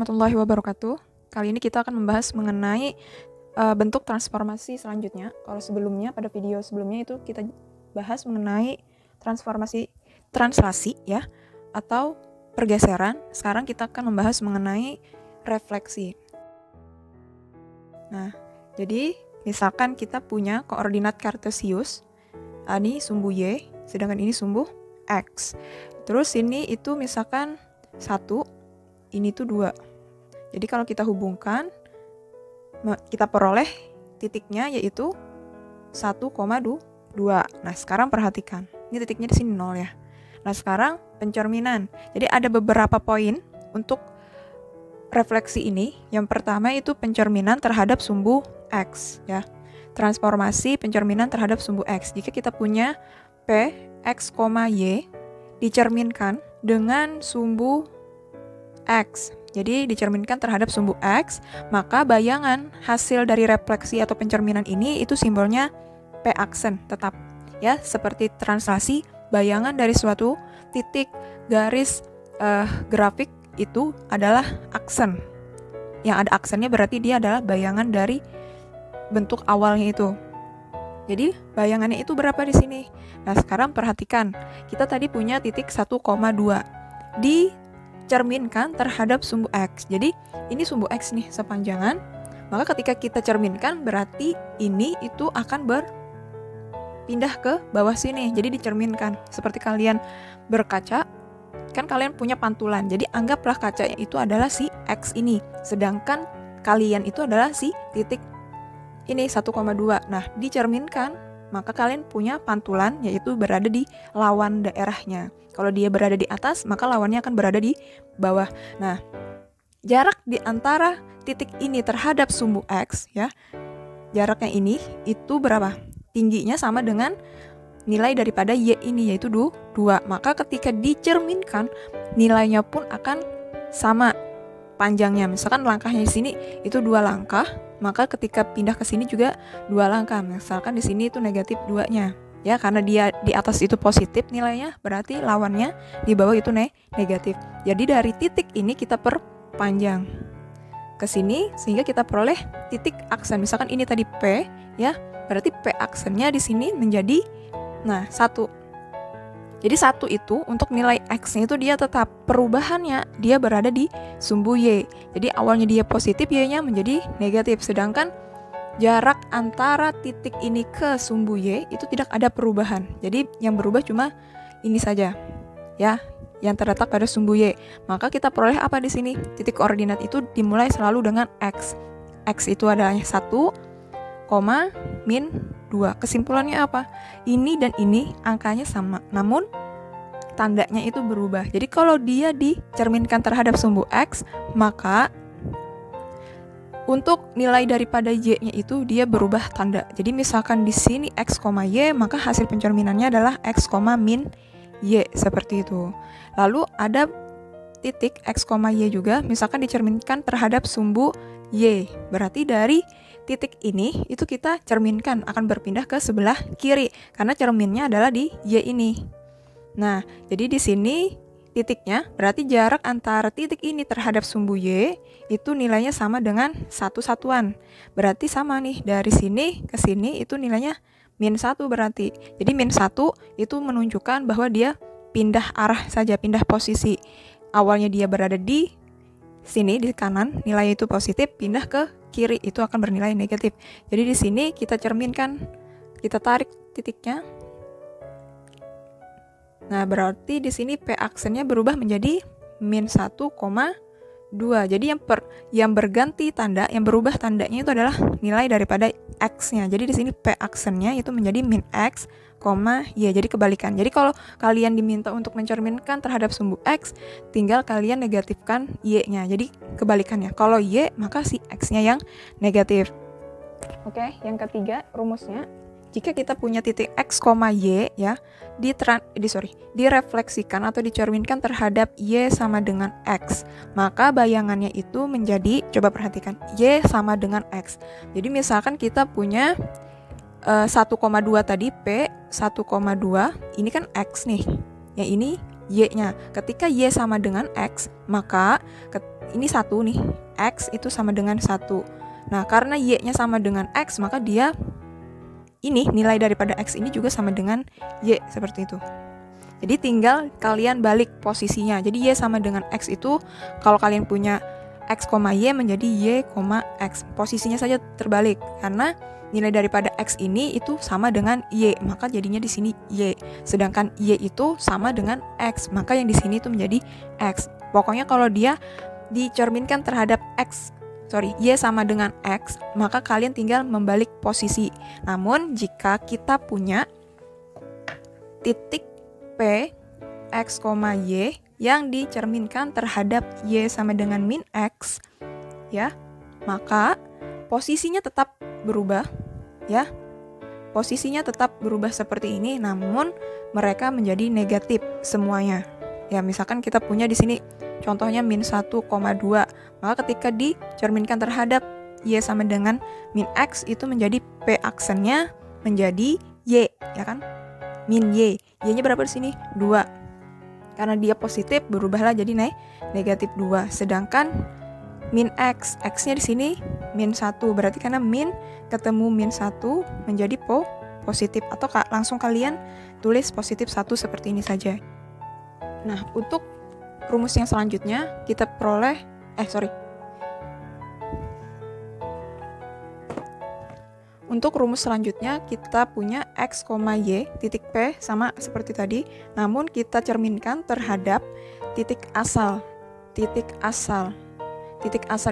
warahmatullahi wabarakatuh. Kali ini kita akan membahas mengenai bentuk transformasi selanjutnya. Kalau sebelumnya, pada video sebelumnya itu kita bahas mengenai transformasi translasi ya, atau pergeseran. Sekarang kita akan membahas mengenai refleksi. Nah, jadi misalkan kita punya koordinat kartesius, ini sumbu Y, sedangkan ini sumbu X. Terus ini itu misalkan 1, ini tuh 2. Jadi kalau kita hubungkan, kita peroleh titiknya yaitu 1,2. Nah, sekarang perhatikan. Ini titiknya di sini 0 ya. Nah, sekarang pencerminan. Jadi ada beberapa poin untuk refleksi ini. Yang pertama itu pencerminan terhadap sumbu X ya. Transformasi pencerminan terhadap sumbu X. Jika kita punya P, X, Y dicerminkan dengan sumbu X. Jadi dicerminkan terhadap sumbu X, maka bayangan hasil dari refleksi atau pencerminan ini itu simbolnya P aksen tetap. Ya, seperti translasi, bayangan dari suatu titik garis grafik itu adalah aksen. Yang ada aksennya berarti dia adalah bayangan dari bentuk awalnya itu. Jadi bayangannya itu berapa di sini? Nah, sekarang perhatikan. Kita tadi punya titik 1,2. Dicerminkan terhadap sumbu X. Jadi ini sumbu X nih sepanjangan. Maka ketika kita cerminkan berarti ini itu akan berpindah ke bawah sini. Jadi dicerminkan. Seperti kalian berkaca, kan kalian punya pantulan. Jadi anggaplah kacanya itu adalah si X ini. Sedangkan kalian itu adalah si titik ini 1,2. Nah, dicerminkan, maka kalian punya pantulan yaitu berada di lawan daerahnya. Kalau dia berada di atas, maka lawannya akan berada di bawah. Nah, jarak di antara titik ini terhadap sumbu X ya, jaraknya ini itu berapa? Tingginya sama dengan nilai daripada Y ini yaitu 2. Maka ketika dicerminkan, nilainya pun akan sama panjangnya. Misalkan langkahnya di sini itu 2 langkah, maka ketika pindah ke sini juga 2 langkah. Misalkan di sini itu negatif 2-nya. Ya, karena dia di atas itu positif nilainya, berarti lawannya di bawah itu negatif. Jadi dari titik ini kita perpanjang ke sini sehingga kita peroleh titik aksen. Misalkan ini tadi P, ya, berarti P aksennya di sini menjadi 1. Jadi 1 itu untuk nilai X-nya itu dia tetap, perubahannya dia berada di sumbu Y. Jadi awalnya dia positif, Y-nya menjadi negatif. Sedangkan jarak antara titik ini ke sumbu Y itu tidak ada perubahan. Jadi yang berubah cuma ini saja. Ya, yang terletak pada sumbu Y. Maka kita peroleh apa di sini? Titik koordinat itu dimulai selalu dengan X. X itu adalah 1, min 2. Kesimpulannya apa? Ini dan ini angkanya sama, namun tandanya itu berubah. Jadi kalau dia dicerminkan terhadap sumbu X, maka untuk nilai daripada Y-nya itu dia berubah tanda. Jadi misalkan di sini X, Y, maka hasil pencerminannya adalah X, min Y, seperti itu. Lalu ada titik X, Y juga, misalkan dicerminkan terhadap sumbu Y. Berarti dari titik ini itu kita cerminkan akan berpindah ke sebelah kiri karena cerminnya adalah di Y ini. Nah, jadi di sini titiknya berarti jarak antara titik ini terhadap sumbu Y itu nilainya sama dengan 1 satuan. Berarti sama nih, dari sini ke sini itu nilainya -1 berarti. Jadi -1 itu menunjukkan bahwa dia pindah arah saja, pindah posisi. Awalnya dia berada di sini di kanan, nilai itu positif, pindah ke kiri itu akan bernilai negatif. Jadi di sini kita cerminkan, kita tarik titiknya. Nah, berarti di sini P aksennya berubah menjadi -1,2. Jadi yang berganti tanda, yang berubah tandanya itu adalah nilai daripada X-nya. Jadi di sini P aksennya itu menjadi -X, Y. Jadi kebalikan. Jadi kalau kalian diminta untuk mencerminkan terhadap sumbu X, tinggal kalian negatifkan Y-nya. Jadi kebalikannya. Kalau Y, maka si X-nya yang negatif. Oke, yang ketiga rumusnya. Jika kita punya titik X, Y ya, direfleksikan atau dicerminkan terhadap Y sama dengan X, maka bayangannya itu menjadi, coba perhatikan, Y sama dengan X. Jadi misalkan kita punya 1,2 tadi P, 1,2, ini kan X nih. Yang ini Y-nya. Ketika Y sama dengan X, maka ini 1 nih, X itu sama dengan 1. Nah, karena Y-nya sama dengan X, maka dia ini nilai daripada X ini juga sama dengan Y, seperti itu. Jadi tinggal kalian balik posisinya. Jadi Y sama dengan X itu kalau kalian punya X, Y menjadi Y, X. Posisinya saja terbalik karena nilai daripada X ini itu sama dengan Y, maka jadinya di sini Y. Sedangkan Y itu sama dengan X, maka yang di sini itu menjadi X. Pokoknya kalau dia dicerminkan terhadap Y sama dengan X, maka kalian tinggal membalik posisi. Namun jika kita punya titik P, X, Y yang dicerminkan terhadap Y sama dengan min X, ya, maka posisinya tetap berubah, ya. Posisinya tetap berubah seperti ini, namun mereka menjadi negatif semuanya. Ya, misalkan kita punya di sini contohnya min 1,2, maka ketika dicerminkan terhadap Y sama dengan min X, itu menjadi P aksennya menjadi Y, ya kan? Min Y. Y-nya berapa di sini? 2. Karena dia positif, berubahlah jadi negatif 2. Sedangkan min X, X-nya di sini min 1. Berarti karena min ketemu min 1 menjadi positif. Atau langsung kalian tulis positif 1 seperti ini saja. Nah, untuk rumus yang selanjutnya kita peroleh Untuk rumus selanjutnya kita punya X, Y, titik P sama seperti tadi, namun kita cerminkan terhadap titik asal. Titik asal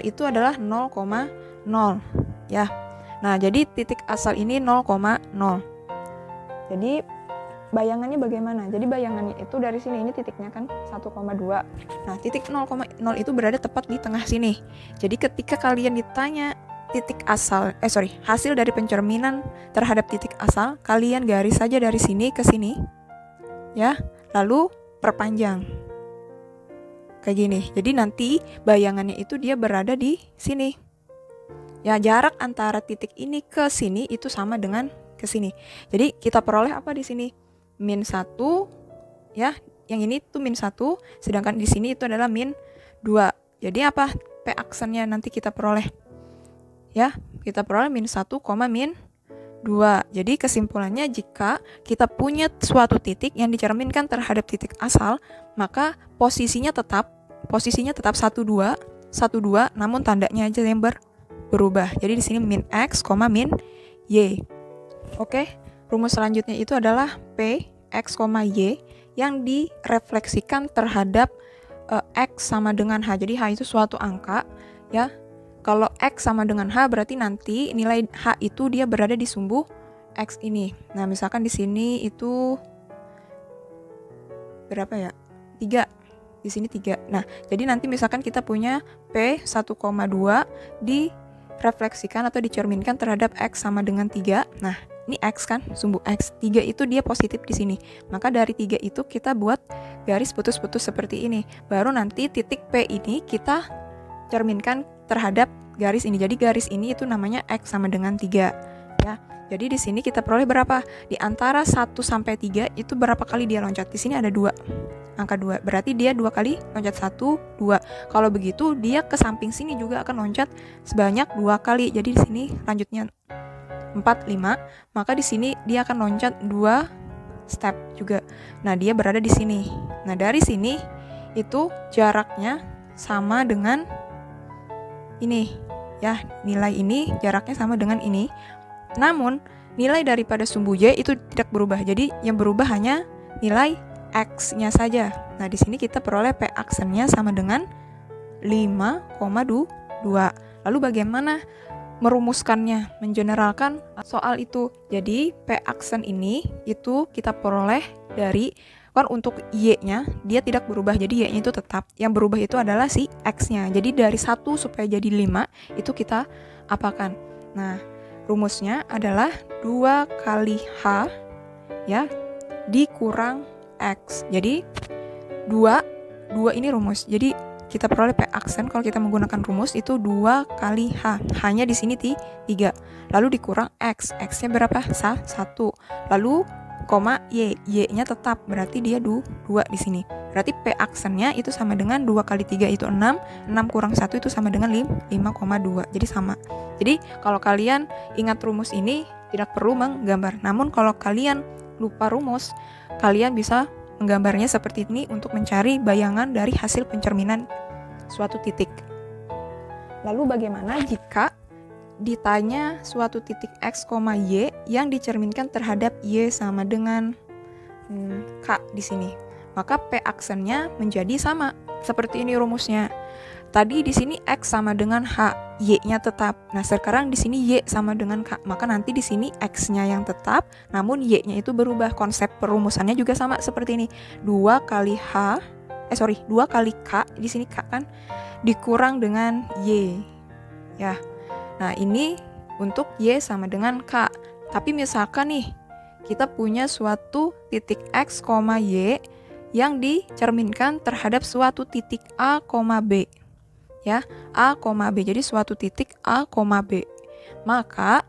itu adalah 0,0, ya. Nah, jadi titik asal ini 0,0. Jadi bayangannya bagaimana? Jadi bayangannya itu dari sini, ini titiknya kan 1,2. Nah, titik 0,0 itu berada tepat di tengah sini. Jadi ketika kalian ditanya hasil dari pencerminan terhadap titik asal, kalian garis saja dari sini ke sini, ya, lalu perpanjang kayak gini. Jadi nanti bayangannya itu dia berada di sini, ya. Jarak antara titik ini ke sini itu sama dengan ke sini. Jadi kita peroleh apa di sini? Min 1, ya. Yang ini tuh min 1, sedangkan di sini itu adalah min 2. Jadi apa? P aksennya nanti kita peroleh, ya, kita peroleh min 1, min 2. Jadi kesimpulannya, jika kita punya suatu titik yang dicerminkan terhadap titik asal, maka posisinya tetap 1,2, namun tandanya aja yang berubah. Jadi di sini min X, min Y. Oke, rumus selanjutnya itu adalah P, X, Y yang direfleksikan terhadap X sama dengan H. Jadi H itu suatu angka, ya. Kalau X sama dengan H, berarti nanti nilai H itu dia berada di sumbu X ini. Nah, misalkan di sini itu berapa ya? 3. Di sini 3. Nah, jadi nanti misalkan kita punya P 1,2 direfleksikan atau dicerminkan terhadap X sama dengan 3. Nah, ini X kan, sumbu X. 3 itu dia positif di sini. Maka dari 3 itu kita buat garis putus-putus seperti ini. Baru nanti titik P ini kita cerminkan terhadap garis ini. Jadi garis ini itu namanya X sama dengan 3, ya. Jadi di sini kita peroleh berapa? Di antara 1 sampai 3 itu berapa kali dia loncat? Di sini ada 2. Angka 2. Berarti dia 2 kali loncat 1, 2. Kalau begitu dia ke samping sini juga akan loncat sebanyak 2 kali. Jadi di sini lanjutnya 4, 5. Maka di sini dia akan loncat 2 step juga. Nah, dia berada di sini. Nah, dari sini itu jaraknya sama dengan ini, ya. Nilai ini jaraknya sama dengan ini. Namun nilai daripada sumbu Y itu tidak berubah. Jadi yang berubah hanya nilai X-nya saja. Nah, di sini kita peroleh P aksennya sama dengan 5,2. Lalu bagaimana merumuskannya, mengeneralkan soal itu? Jadi P aksen ini itu kita peroleh dari, kan untuk Y-nya dia tidak berubah, jadi Y-nya itu tetap. Yang berubah itu adalah si X-nya. Jadi dari 1 supaya jadi 5 itu kita apakan? Nah, rumusnya adalah 2 kali H, ya, dikurang X. Jadi 2 ini rumus. Jadi kita peroleh P aksen kalau kita menggunakan rumus itu 2 kali H. H-nya di sini 3. Lalu dikurang X. X-nya berapa? 1. Lalu koma Y, Y-nya tetap, berarti dia 2 di sini. Berarti P aksennya itu sama dengan 2 kali 3 itu 6, 6 kurang 1 itu sama dengan 5,2. Jadi sama. Jadi kalau kalian ingat rumus ini tidak perlu menggambar. Namun kalau kalian lupa rumus, kalian bisa menggambarnya seperti ini untuk mencari bayangan dari hasil pencerminan suatu titik. Lalu bagaimana jika ditanya suatu titik X, Y yang dicerminkan terhadap Y sama dengan K di sini? Maka P aksennya menjadi sama. Seperti ini rumusnya. Tadi di sini X sama dengan H, Y-nya tetap. Nah, sekarang di sini Y sama dengan K. Maka nanti di sini X-nya yang tetap, namun Y-nya itu berubah. Konsep perumusannya juga sama seperti ini. 2 kali K, di sini K kan dikurang dengan Y. Ya. Nah, ini untuk Y sama dengan K. Tapi misalkan nih, kita punya suatu titik X, Y yang dicerminkan terhadap suatu titik A, B. Ya, A, B. Jadi suatu titik A, B. Maka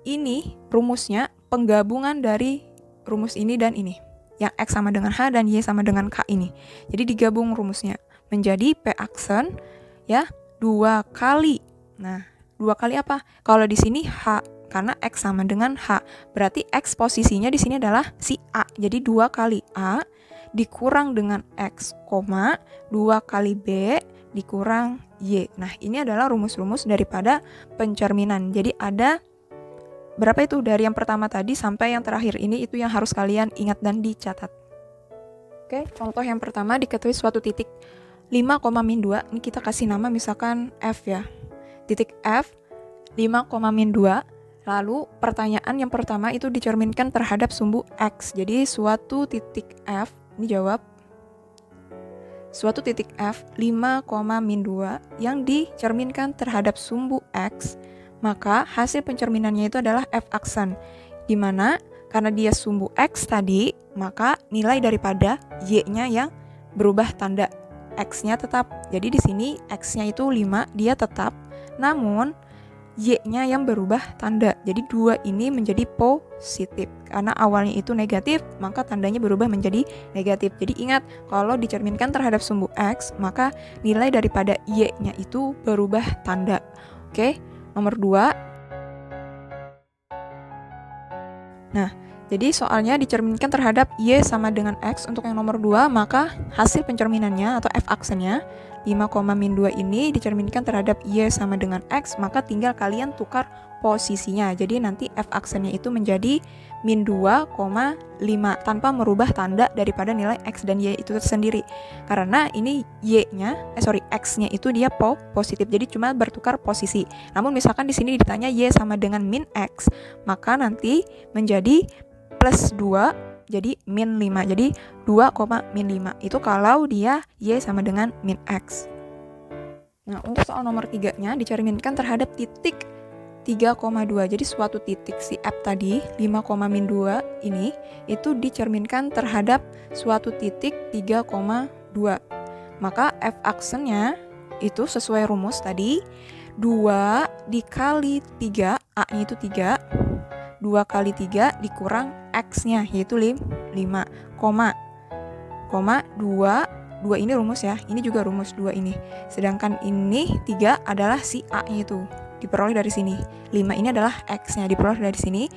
ini rumusnya penggabungan dari rumus ini dan ini. Yang X sama dengan H dan Y sama dengan K ini. Jadi digabung rumusnya menjadi P aksen ya 2 kali. Nah, 2 kali apa? Kalau di sini H, karena X sama dengan H. Berarti X posisinya di sini adalah si A. Jadi 2 kali A dikurang dengan X, 2 kali B dikurang Y. Nah, ini adalah rumus-rumus daripada pencerminan. Jadi ada berapa itu? Dari yang pertama tadi sampai yang terakhir ini, itu yang harus kalian ingat dan dicatat. Oke, contoh yang pertama diketahui suatu titik 5,-2. Ini kita kasih nama misalkan F ya. Titik F 5,-2. Lalu pertanyaan yang pertama itu dicerminkan terhadap sumbu X. Jadi suatu titik F, ini jawab. Suatu titik F 5,-2 yang dicerminkan terhadap sumbu X, maka hasil pencerminannya itu adalah F aksen. Di mana karena dia sumbu X tadi, maka nilai daripada Y-nya yang berubah tanda. X-nya tetap. Jadi di sini X-nya itu 5, dia tetap. Namun Y-nya yang berubah tanda. Jadi 2 ini menjadi positif. Karena awalnya itu negatif, maka tandanya berubah menjadi negatif. Jadi ingat, kalau dicerminkan terhadap sumbu X, maka nilai daripada Y-nya itu berubah tanda. Oke, nomor 2. Nah, jadi soalnya dicerminkan terhadap Y sama dengan X. Untuk yang nomor 2, maka hasil pencerminannya atau F aksennya 5,-2 ini dicerminkan terhadap Y sama dengan X, maka tinggal kalian tukar posisinya. Jadi nanti F aksennya itu menjadi -2,5 tanpa merubah tanda daripada nilai X dan Y itu sendiri. Karena ini X-nya itu dia positif, jadi cuma bertukar posisi. Namun misalkan di sini ditanya Y sama dengan -X, maka nanti menjadi +2 jadi -5. Jadi 2,-5 itu kalau dia Y sama dengan -X. Nah, untuk soal nomor 3-nya dicerminkan terhadap titik 3,2. Jadi suatu titik si F tadi 5,-2 ini itu dicerminkan terhadap suatu titik 3,2. Maka F aksennya itu sesuai rumus tadi 2 dikali 3, A-nya itu 3, 2 kali 3 dikurang X-nya yaitu 5, 2 ini rumus ya, ini juga rumus 2 ini. Sedangkan ini 3 adalah si A-nya itu, diperoleh dari sini. 5 ini adalah X-nya, diperoleh dari sini.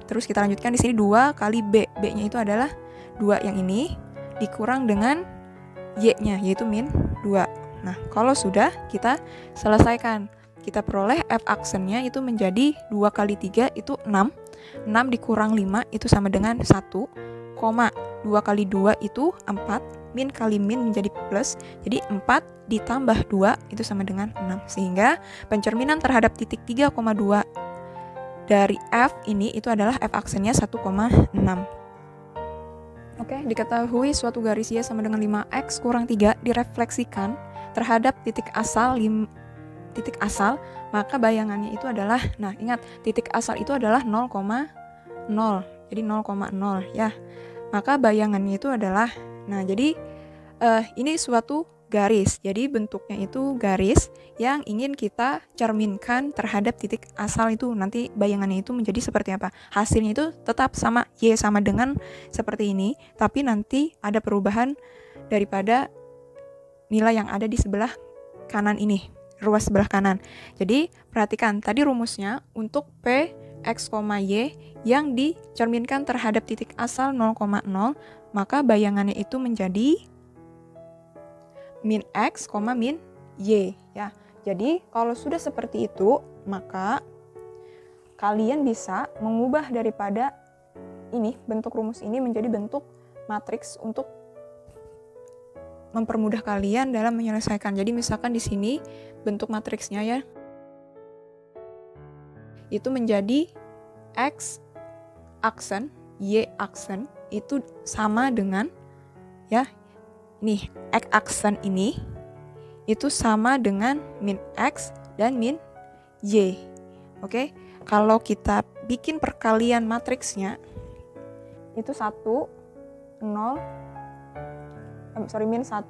Terus kita lanjutkan di sini 2 kali B. B-nya itu adalah 2 yang ini dikurang dengan Y-nya yaitu -2. Nah, kalau sudah kita selesaikan, kita peroleh F aksennya itu menjadi 2 kali 3 itu 6. 6 dikurang 5 itu sama dengan 1, 2 kali 2 itu 4, min kali min menjadi plus, jadi 4 ditambah 2 itu sama dengan 6. Sehingga pencerminan terhadap titik 3,2 dari F ini itu adalah F aksennya 1,6. Oke, diketahui suatu garis Y sama dengan 5X kurang 3 direfleksikan terhadap titik asal, maka bayangannya itu adalah, nah ingat, titik asal itu adalah 0,0. Jadi 0,0 ya. Maka bayangannya itu adalah, nah jadi ini suatu garis. Jadi bentuknya itu garis yang ingin kita cerminkan terhadap titik asal itu. Nanti bayangannya itu menjadi seperti apa? Hasilnya itu tetap sama, Y sama dengan seperti ini, tapi nanti ada perubahan daripada nilai yang ada di sebelah kanan ini, ruas sebelah kanan. Jadi perhatikan tadi rumusnya untuk P, X, Y yang dicerminkan terhadap titik asal 0,0, maka bayangannya itu menjadi min X, min Y ya. Jadi kalau sudah seperti itu, maka kalian bisa mengubah daripada ini, bentuk rumus ini menjadi bentuk matriks untuk mempermudah kalian dalam menyelesaikan. Jadi misalkan di sini bentuk matriksnya ya, itu menjadi X aksen, Y aksen itu sama dengan ya, nih X aksen ini itu sama dengan min X dan min Y. Oke, kalau kita bikin perkalian matriksnya itu 1, 0, min 1,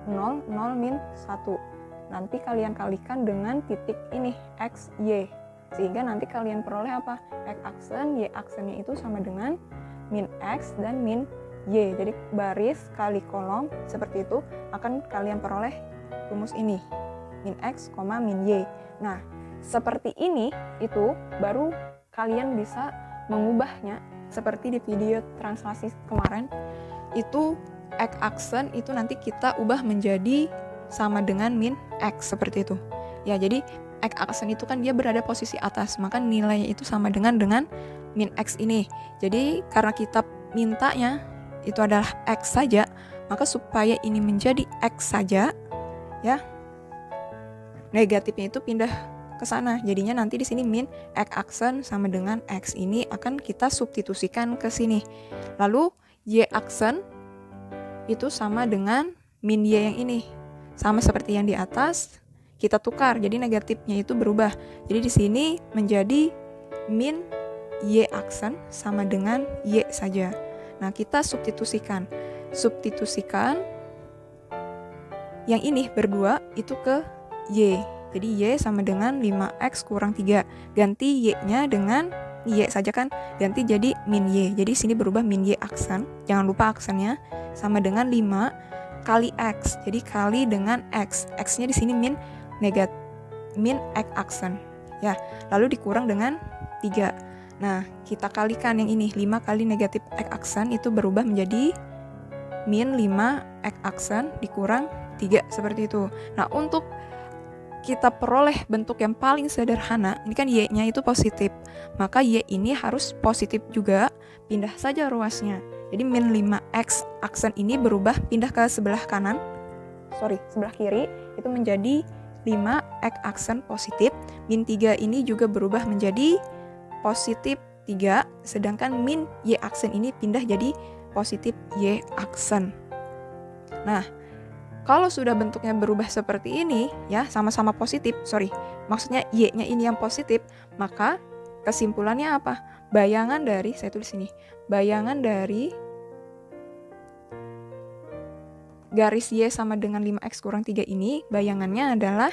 0, 0, min 1. Nanti kalian kalikan dengan titik ini, X, Y. Sehingga nanti kalian peroleh apa? X aksen, Y aksennya itu sama dengan min X dan min Y. Jadi baris kali kolom seperti itu akan kalian peroleh rumus ini, min X, min Y. Nah, seperti ini itu baru kalian bisa mengubahnya seperti di video translasi kemarin. Itu X aksen itu nanti kita ubah menjadi sama dengan min X seperti itu. Ya, jadi X aksen itu kan dia berada posisi atas, maka nilainya itu sama dengan min X ini. Jadi karena kita mintanya itu adalah X saja, maka supaya ini menjadi X saja ya, negatifnya itu pindah ke sana. Jadinya nanti di sini min X aksen sama dengan X ini akan kita substitusikan ke sini. Lalu Y aksen itu sama dengan min Y yang ini. Sama seperti yang di atas, kita tukar. Jadi negatifnya itu berubah. Jadi di sini menjadi min Y aksen sama dengan Y saja. Nah, kita substitusikan. Yang ini berdua itu ke Y. Jadi Y sama dengan 5X kurang 3. Ganti Y-nya dengan Y saja kan. Ganti jadi min Y. Jadi sini berubah min Y aksen. Jangan lupa aksennya sama dengan 5 kali X. Jadi kali dengan X. X-nya di sini min X aksen. Ya, lalu dikurang dengan 3. Nah, kita kalikan yang ini. 5 kali negatif X aksen itu berubah menjadi min 5X aksen dikurang 3 seperti itu. Nah, untuk kita peroleh bentuk yang paling sederhana, ini kan Y-nya itu positif, maka Y ini harus positif juga, pindah saja ruasnya. Jadi min 5X aksen ini berubah pindah ke sebelah kiri, itu menjadi 5X aksen positif. Min 3 ini juga berubah menjadi positif 3, sedangkan min Y aksen ini pindah jadi positif Y aksen. Nah, kalau sudah bentuknya berubah seperti ini, ya sama-sama positif, maksudnya Y-nya ini yang positif, maka kesimpulannya apa? Bayangan dari, saya tulis ini, bayangan dari garis Y sama dengan 5X kurang 3 ini, bayangannya adalah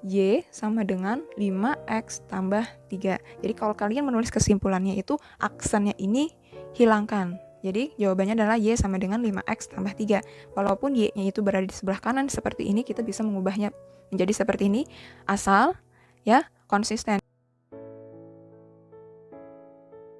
Y sama dengan 5X tambah 3. Jadi kalau kalian menulis kesimpulannya itu, aksennya ini hilangkan. Jadi jawabannya adalah Y sama dengan 5X tambah 3. Walaupun Y-nya itu berada di sebelah kanan seperti ini, kita bisa mengubahnya menjadi seperti ini, asal ya konsisten.